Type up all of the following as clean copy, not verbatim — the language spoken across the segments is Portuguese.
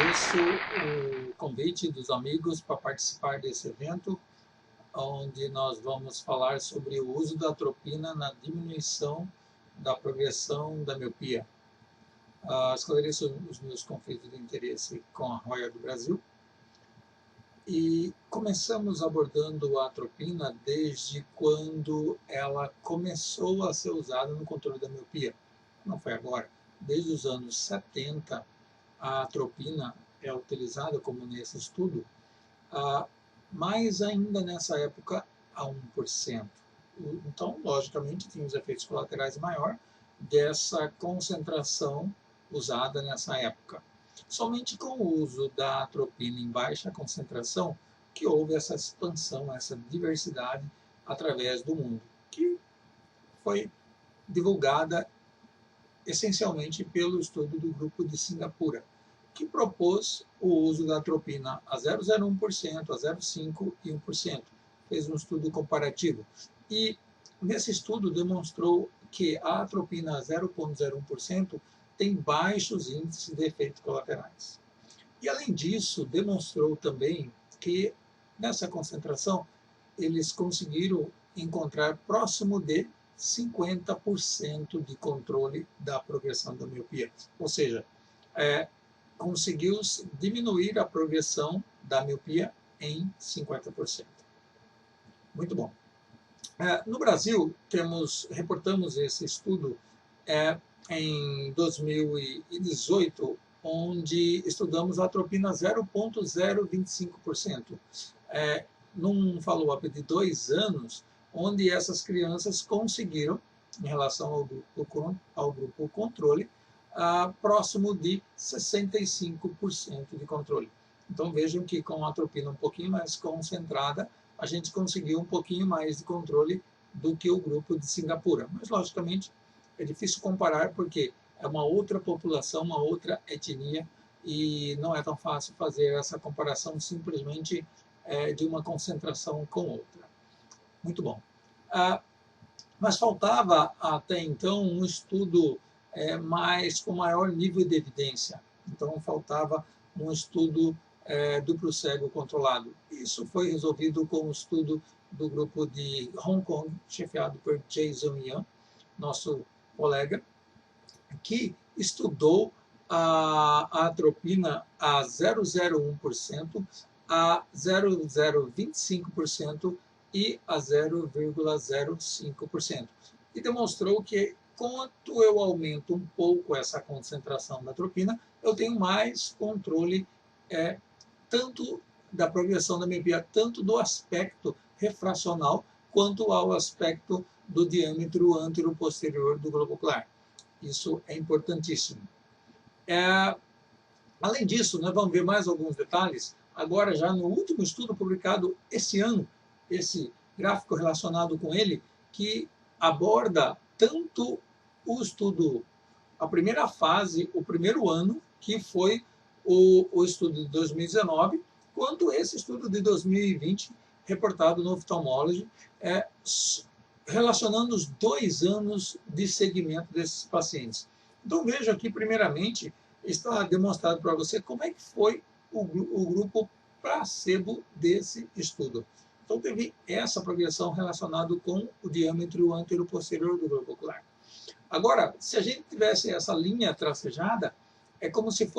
agradeço o convite dos amigos para participar desse evento, onde nós vamos falar sobre o uso da atropina na diminuição da progressão da miopia. Esclareço os meus conflitos de interesse com a Royal do Brasil. E começamos abordando a atropina desde quando ela começou a ser usada no controle da miopia. Não foi agora. Desde os anos 70, a atropina é utilizada, como nesse estudo, mas ainda nessa época a 1%. Então, logicamente, tinha os efeitos colaterais maior dessa concentração usada nessa época. Somente com o uso da atropina em baixa concentração que houve essa expansão, essa diversidade através do mundo, que foi divulgada essencialmente pelo estudo do grupo de Singapura, que propôs o uso da atropina a 0,01%, a 0,5% e 1%. Fez um estudo comparativo. E nesse estudo demonstrou que a atropina a 0,01% tem baixos índices de efeitos colaterais. E além disso, demonstrou também que nessa concentração eles conseguiram encontrar próximo de 50% de controle da progressão da miopia. Ou seja, conseguiu diminuir a progressão da miopia em 50%. Muito bom. No Brasil, reportamos esse estudo em 2018, onde estudamos a atropina 0,025%. Num follow-up de 2 anos, onde essas crianças conseguiram, em relação ao grupo controle, próximo de 65% de controle. Então vejam que com a atropina um pouquinho mais concentrada, a gente conseguiu um pouquinho mais de controle do que o grupo de Singapura. Mas, logicamente, é difícil comparar porque é uma outra população, uma outra etnia, e não é tão fácil fazer essa comparação simplesmente de uma concentração com outra. Muito bom. Mas faltava até então um estudo com maior nível de evidência. Então faltava um estudo duplo cego controlado. Isso foi resolvido com o estudo do grupo de Hong Kong, chefiado por Jason Yan, nosso colega, que estudou a atropina a 0,01%, a 0,025% e a 0,05%. E demonstrou que, quanto eu aumento um pouco essa concentração da atropina, eu tenho mais controle tanto da progressão da miopia, tanto do aspecto refracional, quanto ao aspecto do diâmetro antero-posterior do globo ocular. Isso é importantíssimo. Além disso, nós vamos ver mais alguns detalhes, agora já no último estudo publicado esse ano, esse gráfico relacionado com ele, que aborda tanto o estudo, a primeira fase, o primeiro ano, que foi o estudo de 2019, quanto esse estudo de 2020, reportado no Ophthalmology, relacionando os 2 anos de segmento desses pacientes. Então veja aqui, primeiramente, está demonstrado para você como é que foi o grupo placebo desse estudo. Então teve essa progressão relacionada com o diâmetro antero-posterior do globo ocular. Agora, se a gente tivesse essa linha tracejada, é como se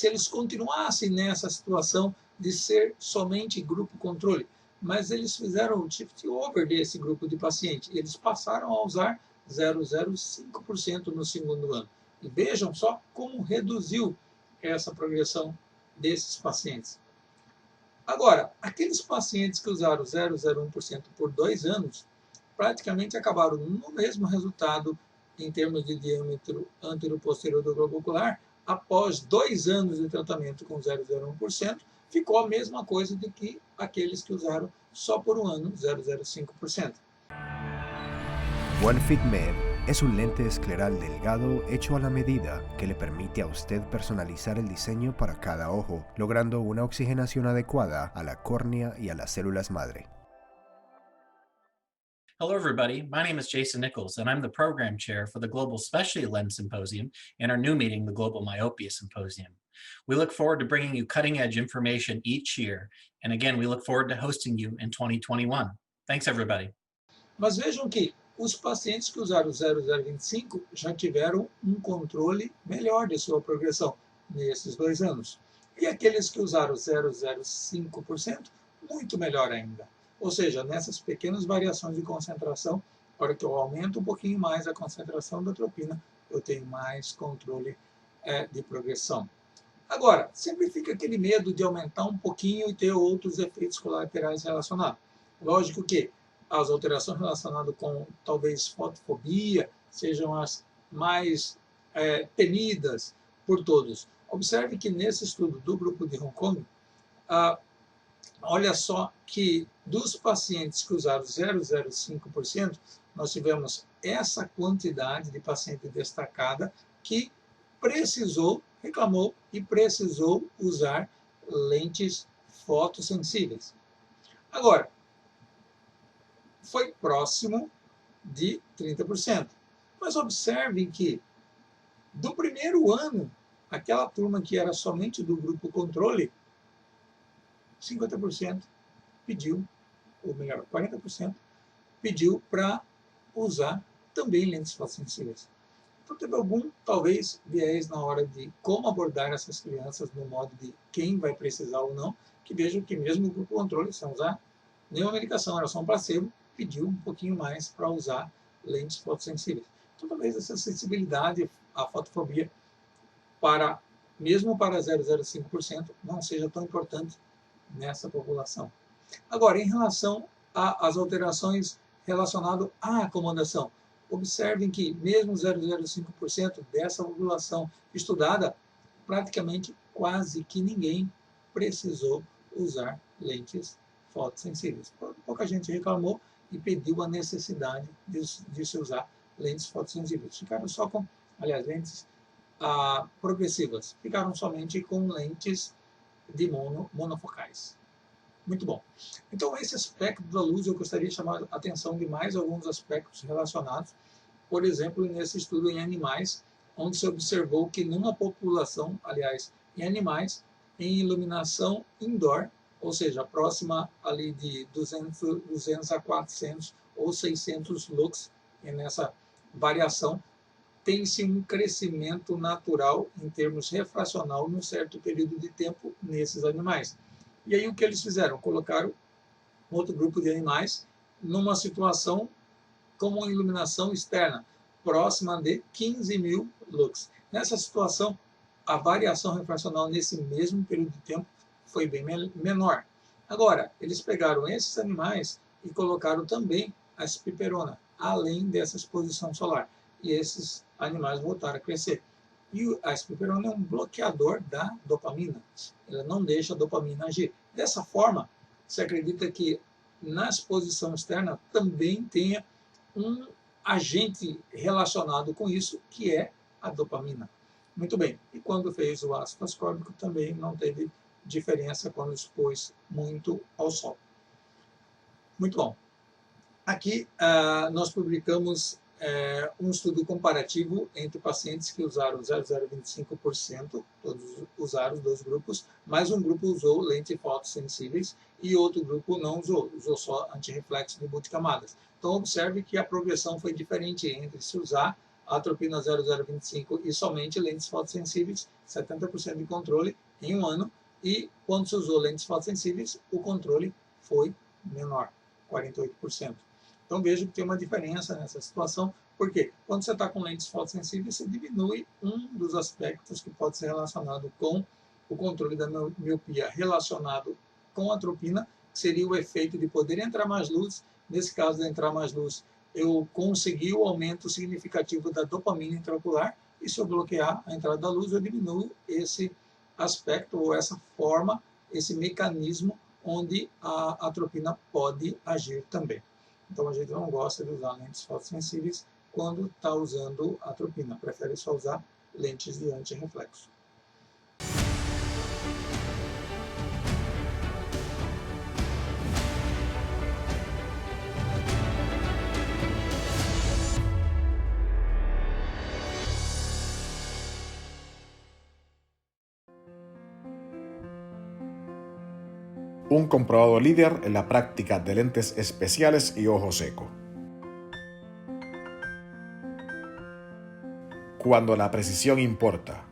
eles continuassem nessa situação de ser somente grupo controle, mas eles fizeram o shift over desse grupo de paciente. Eles passaram a usar 0,05% no segundo ano. E vejam só como reduziu essa progressão desses pacientes. Agora, aqueles pacientes que usaram 0,01% por 2 anos, praticamente acabaram no mesmo resultado em termos de diâmetro antero-posterior do globo ocular. Após 2 anos de tratamento com 0,01%, ficou a mesma coisa do que aqueles que usaram só por 1 ano, 0,05%. OneFitMed es un lente escleral delgado hecho a la medida que le permite a usted personalizar el diseño para cada ojo, logrando una oxigenación adecuada a la córnea y a las células madre. Hello, everybody. My name is Jason Nichols, and I'm the program chair for the Global Specialty Lens Symposium and our new meeting, the Global Myopia Symposium. We look forward to bringing you cutting-edge information each year. And again, we look forward to hosting you in 2021. Thanks, everybody. Mas vejam que os pacientes que usaram o 0025 já tiveram um controle melhor de sua progressão nesses 2 anos. E aqueles que usaram 0,05%, muito melhor ainda. Ou seja, nessas pequenas variações de concentração, na hora que eu aumento um pouquinho mais a concentração da atropina, eu tenho mais controle de progressão. Agora, sempre fica aquele medo de aumentar um pouquinho e ter outros efeitos colaterais relacionados. Lógico que as alterações relacionadas com, talvez, fotofobia sejam as mais temidas por todos. Observe que nesse estudo do grupo de Hong Kong, olha só que dos pacientes que usaram 0,05%, nós tivemos essa quantidade de paciente destacada que reclamou e precisou usar lentes fotossensíveis. Agora, foi próximo de 30%. Mas observem que, do primeiro ano, aquela turma que era somente do grupo controle, 50% pediu, ou melhor, 40% pediu para usar também lentes fotossensíveis. Então teve algum, talvez, viés na hora de como abordar essas crianças no modo de quem vai precisar ou não, que vejam que mesmo o grupo controle, sem usar nenhuma medicação, era só um placebo, pediu um pouquinho mais para usar lentes fotossensíveis. Então talvez essa sensibilidade à fotofobia, mesmo para 0,05%, não seja tão importante nessa população. Agora, em relação às alterações relacionadas à acomodação, observem que mesmo 0,05% dessa população estudada, praticamente quase que ninguém precisou usar lentes fotossensíveis. Pouca gente reclamou e pediu a necessidade de se usar lentes fotossensíveis. Ficaram só com, aliás, lentes progressivas. Ficaram somente com lentes de monofocais. Muito bom. Então, esse aspecto da luz, eu gostaria de chamar a atenção de mais alguns aspectos relacionados. Por exemplo, nesse estudo em animais, onde se observou que numa população, aliás, em animais, em iluminação indoor, ou seja, próxima ali de 200 a 400 ou 600 lux, e nessa variação, tem-se um crescimento natural em termos refracional num certo período de tempo nesses animais. E aí o que eles fizeram? Colocaram outro grupo de animais numa situação com uma iluminação externa, próxima de 15.000 lux. Nessa situação, a variação refracional nesse mesmo período de tempo foi bem menor. Agora, eles pegaram esses animais e colocaram também a espiperona, além dessa exposição solar. E esses animais voltaram a crescer. E a espiperona é um bloqueador da dopamina. Ela não deixa a dopamina agir. Dessa forma, se acredita que na exposição externa também tenha um agente relacionado com isso, que é a dopamina. Muito bem. E quando fez o ácido ascórbico, também não teve diferença quando expôs muito ao sol. Muito bom. Aqui nós publicamos um estudo comparativo entre pacientes que usaram 0,25%, todos usaram os 2 grupos, mas um grupo usou lentes fotossensíveis e outro grupo não usou só antirreflexo de multicamadas. Então observe que a progressão foi diferente entre se usar a atropina 0025 e somente lentes fotossensíveis, 70% de controle em um ano, e quando se usou lentes fotossensíveis, o controle foi menor, 48%. Então veja que tem uma diferença nessa situação, porque quando você está com lentes fotossensíveis, você diminui um dos aspectos que pode ser relacionado com o controle da miopia relacionado com a atropina, que seria o efeito de poder entrar mais luz. Nesse caso de entrar mais luz, eu consegui o aumento significativo da dopamina intraocular, e se eu bloquear a entrada da luz, eu diminuo esse aspecto, ou essa forma, esse mecanismo onde a atropina pode agir também. Então a gente não gosta de usar lentes fotossensíveis quando está usando atropina, prefere só usar lentes de antirreflexo. un comprobado líder en la práctica de lentes especiales y ojo seco. Cuando la precisión importa.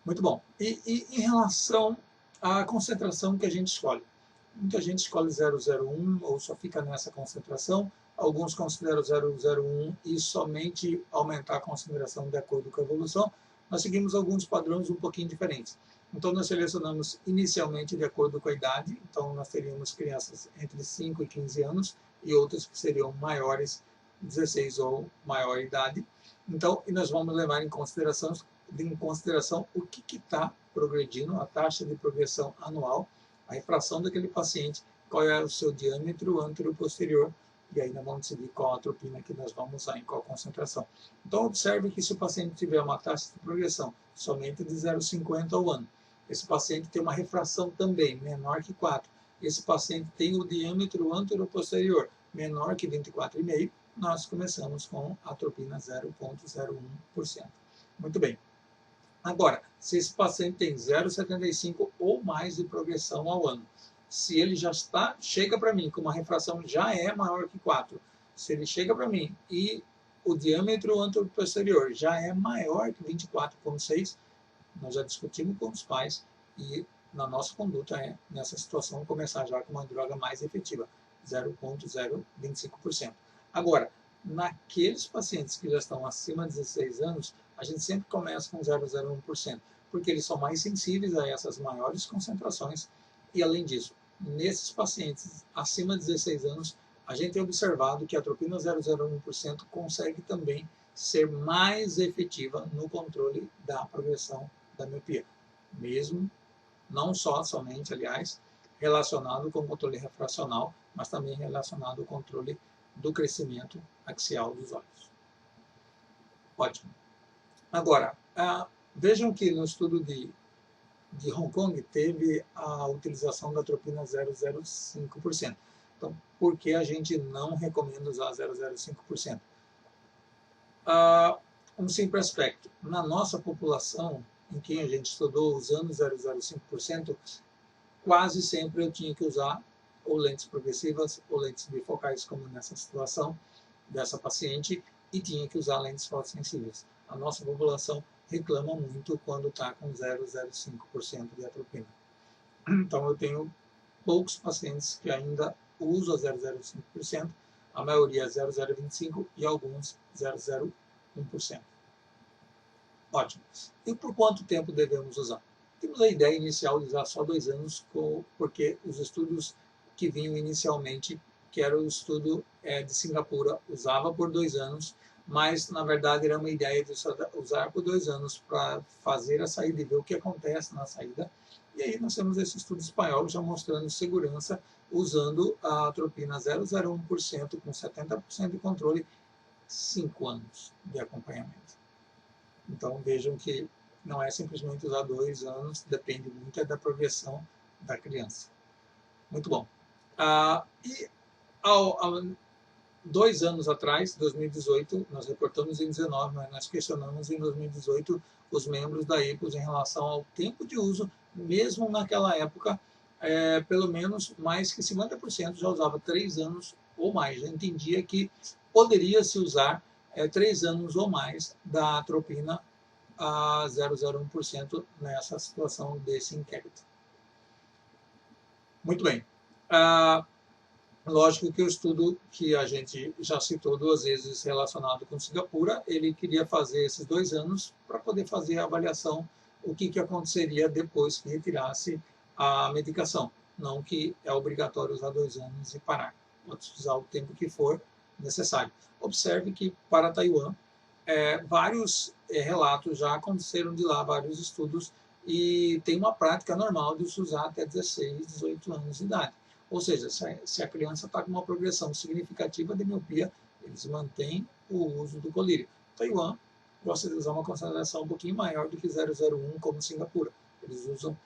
Muito bom. E em relação à concentração que a gente escolhe? Muita gente escolhe 001 ou só fica nessa concentração. Alguns consideram 001 e somente aumentar a concentração de acordo com a evolução. Nós seguimos alguns padrões um pouquinho diferentes. Então, nós selecionamos inicialmente de acordo com a idade. Então, nós teríamos crianças entre 5 e 15 anos e outras que seriam maiores, 16 ou maior idade. Então, e nós vamos levar em consideração o que está progredindo, a taxa de progressão anual, a refração daquele paciente, qual é o seu diâmetro antero-posterior, e aí nós vamos decidir qual atropina que nós vamos usar, em qual concentração. Então, observe que se o paciente tiver uma taxa de progressão somente de 0,50 ao ano, esse paciente tem uma refração também menor que 4, esse paciente tem o diâmetro antero-posterior menor que 24,5, nós começamos com atropina 0,01%. Muito bem. Agora, se esse paciente tem 0,75 ou mais de progressão ao ano, se ele já chega para mim com uma refração já é maior que 4, se ele chega para mim e o diâmetro antero-posterior já é maior que 24,6, nós já discutimos com os pais e na nossa conduta é, nessa situação, começar já com uma droga mais efetiva, 0,025%. Agora, naqueles pacientes que já estão acima de 16 anos, a gente sempre começa com 0,01%, porque eles são mais sensíveis a essas maiores concentrações. E, além disso, nesses pacientes acima de 16 anos, a gente tem observado que a atropina 0,01% consegue também ser mais efetiva no controle da progressão da miopia. Mesmo, não somente, aliás, relacionado com o controle refracional, mas também relacionado ao controle do crescimento axial dos olhos. Ótimo. Agora, vejam que no estudo de Hong Kong teve a utilização da atropina 0,05%. Então, por que a gente não recomenda usar 0,05%? Um simples aspecto. Na nossa população, em quem a gente estudou usando 0,05%, quase sempre eu tinha que usar ou lentes progressivas ou lentes bifocais, como nessa situação dessa paciente, e tinha que usar lentes fotossensíveis. A nossa população reclama muito quando está com 0,05% de atropina. Então, eu tenho poucos pacientes que ainda usam a 0,05%, a maioria é 0,025% e alguns 0,01%. Ótimo. E por quanto tempo devemos usar? Temos a ideia inicial de usar só 2 anos, porque os estudos que vinham inicialmente, que era o estudo de Singapura, usava por 2 anos, mas na verdade era uma ideia de usar por 2 anos para fazer a saída e ver o que acontece na saída. E aí nós temos esse estudo espanhol já mostrando segurança usando a atropina 0,01% com 70% de controle, 5 anos de acompanhamento. Então vejam que não é simplesmente usar 2 anos, depende muito da progressão da criança. Muito bom. E 2 anos atrás, 2018, nós reportamos em 2019, mas nós questionamos em 2018 os membros da EPOS em relação ao tempo de uso, mesmo naquela época, pelo menos mais que 50% já usava 3 anos ou mais, já entendia que poderia se usar 3 anos ou mais da atropina a 0,01% nessa situação desse inquérito. Muito bem. Lógico que o estudo que a gente já citou 2 vezes relacionado com Singapura, ele queria fazer esses 2 anos para poder fazer a avaliação, o que aconteceria depois que retirasse a medicação. Não que é obrigatório usar 2 anos e parar. Pode usar o tempo que for necessário. Observe que para Taiwan, vários relatos já aconteceram de lá, vários estudos, e tem uma prática normal de se usar até 16, 18 anos de idade. Ou seja, se a criança está com uma progressão significativa de miopia, eles mantêm o uso do colírio. Taiwan gosta de usar uma concentração um pouquinho maior do que 0,01, como Singapura. Eles usam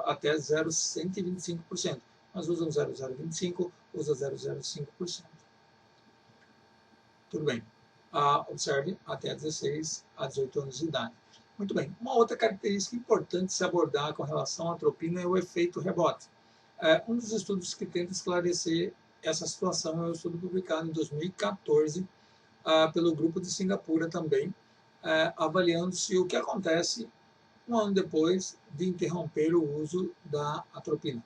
até 0,125%, mas usam 0,025, usa 0,05%. Tudo bem. Observe até 16 a 18 anos de idade. Muito bem. Uma outra característica importante de se abordar com relação à atropina é o efeito rebote. Um dos estudos que tenta esclarecer essa situação é o estudo publicado em 2014 pelo grupo de Singapura também, avaliando-se o que acontece um ano depois de interromper o uso da atropina.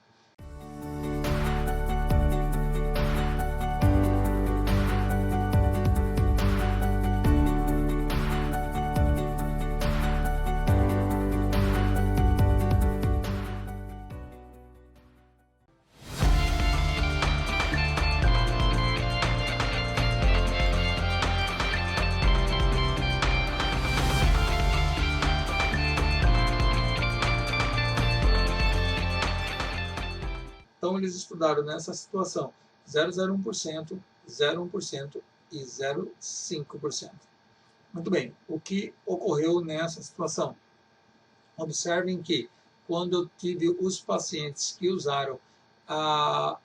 Então, eles estudaram nessa situação 0,01%, 0,1% e 0,5%. Muito bem, o que ocorreu nessa situação? Observem que quando eu tive os pacientes que usaram a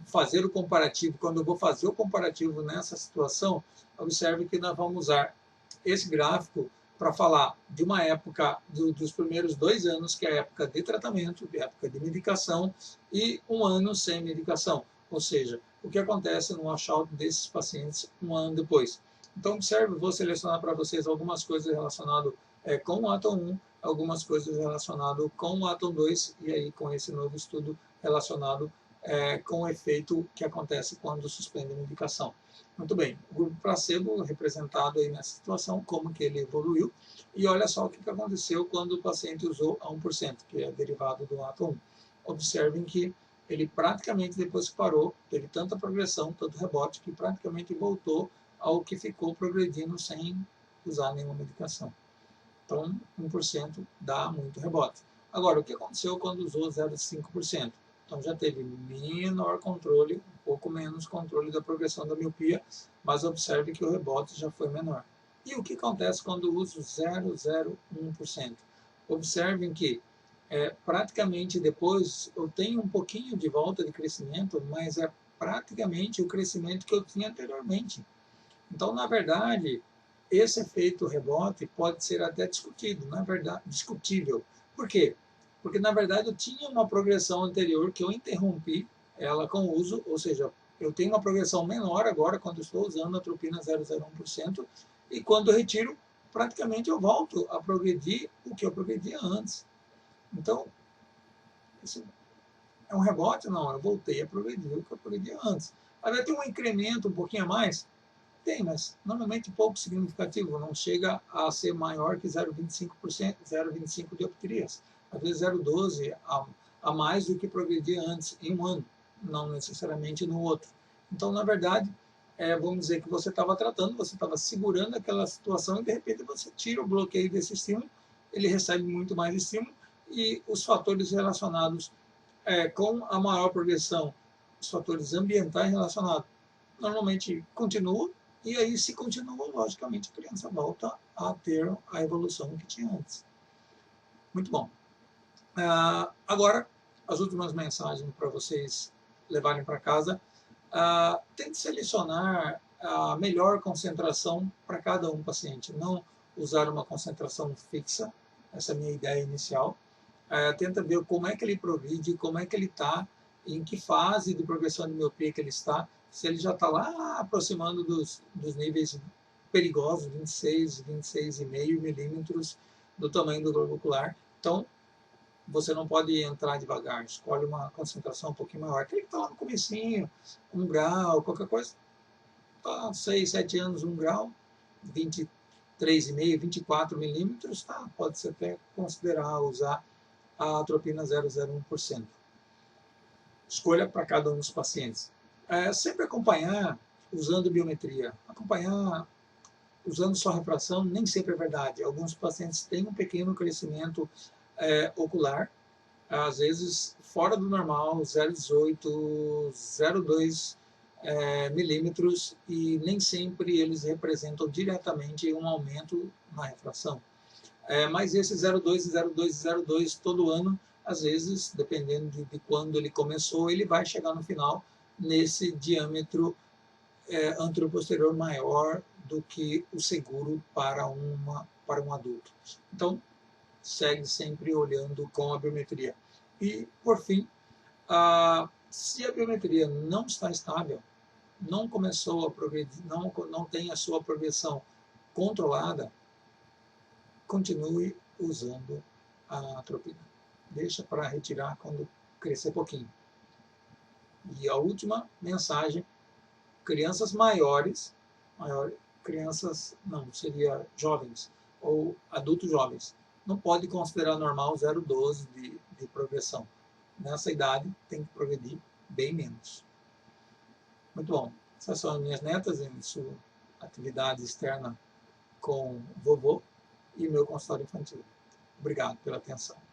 fazer o comparativo, quando eu vou fazer o comparativo nessa situação, observe que nós vamos usar esse gráfico para falar de uma época dos primeiros 2 anos, que é a época de tratamento, de época de medicação, e 1 ano sem medicação. Ou seja, o que acontece no washout desses pacientes 1 ano depois. Então, observe, vou selecionar para vocês algumas coisas relacionadas com o Atom 1, algumas coisas relacionadas com o Atom 2, e aí com esse novo estudo relacionado com o efeito que acontece quando suspende a medicação. Muito bem, o grupo placebo representado aí nessa situação, como que ele evoluiu, e olha só o que aconteceu quando o paciente usou a 1%, que é derivado do Atom 1. Observem que ele praticamente, depois que parou, teve tanta progressão, tanto rebote, que praticamente voltou ao que ficou progredindo sem usar nenhuma medicação. Então, 1% dá muito rebote. Agora, o que aconteceu quando usou 0,5%? Então, já teve menor controle, um pouco menos controle da progressão da miopia, mas observe que o rebote já foi menor. E o que acontece quando uso 0,01%? Observem que praticamente depois eu tenho um pouquinho de volta de crescimento, mas é praticamente o crescimento que eu tinha anteriormente. Então, na verdade, esse efeito rebote pode ser até discutido, na verdade, discutível. Por quê? Porque, na verdade, eu tinha uma progressão anterior que eu interrompi ela com o uso, ou seja, eu tenho uma progressão menor agora quando estou usando a atropina 0,01%, e quando eu retiro, praticamente eu volto a progredir o que eu progredia antes. Então, isso é um rebote? Não, eu voltei a progredir o que eu progredia antes. Agora tem um incremento um pouquinho a mais? Tem, mas normalmente pouco significativo, não chega a ser maior que 0,25%, 0,25% de dioptrias. Às vezes 0,12% a mais do que progredia antes em um ano, não necessariamente no outro. Então, na verdade, vamos dizer que você estava tratando, você estava segurando aquela situação e de repente você tira o bloqueio desse estímulo, ele recebe muito mais estímulo e os fatores relacionados com a maior progressão, os fatores ambientais relacionados, normalmente continuam. E aí, se continua, logicamente, a criança volta a ter a evolução que tinha antes. Muito bom. Agora, as últimas mensagens para vocês levarem para casa. Tente selecionar a melhor concentração para cada paciente. Não usar uma concentração fixa. Essa é a minha ideia inicial. Tenta ver como é que ele progride, como é que ele está, em que fase de progressão de miopia que ele está. Se ele já está lá aproximando dos níveis perigosos, 26, 26,5 milímetros do tamanho do globo ocular. Então, você não pode entrar devagar, escolhe uma concentração um pouquinho maior. Aquele que está lá no comecinho, 1 grau, qualquer coisa, está 6, 7 anos, 1 grau, 23,5, 24 milímetros, tá? Pode-se até considerar usar a atropina 0,01%. Escolha para cada dos pacientes. Sempre acompanhar usando biometria. Acompanhar usando só refração nem sempre é verdade. Alguns pacientes têm um pequeno crescimento ocular, às vezes fora do normal, 0,18, 0,2 milímetros, e nem sempre eles representam diretamente um aumento na refração. Mas esse 0,2, 0,2, 0,2 todo ano, às vezes, dependendo de quando ele começou, ele vai chegar no final nesse diâmetro anteroposterior maior do que o seguro para uma para um adulto. Então, segue sempre olhando com a biometria. E, por fim, se a biometria não está estável, não começou a progredir, não tem a sua progressão controlada, continue usando a atropina. Deixa para retirar quando crescer pouquinho. E a última mensagem: crianças crianças não, seria jovens ou adultos jovens, não pode considerar normal 0,12 de progressão. Nessa idade tem que progredir bem menos. Muito bom. Essas são as minhas netas em sua atividade externa com vovô e meu consultório infantil. Obrigado pela atenção.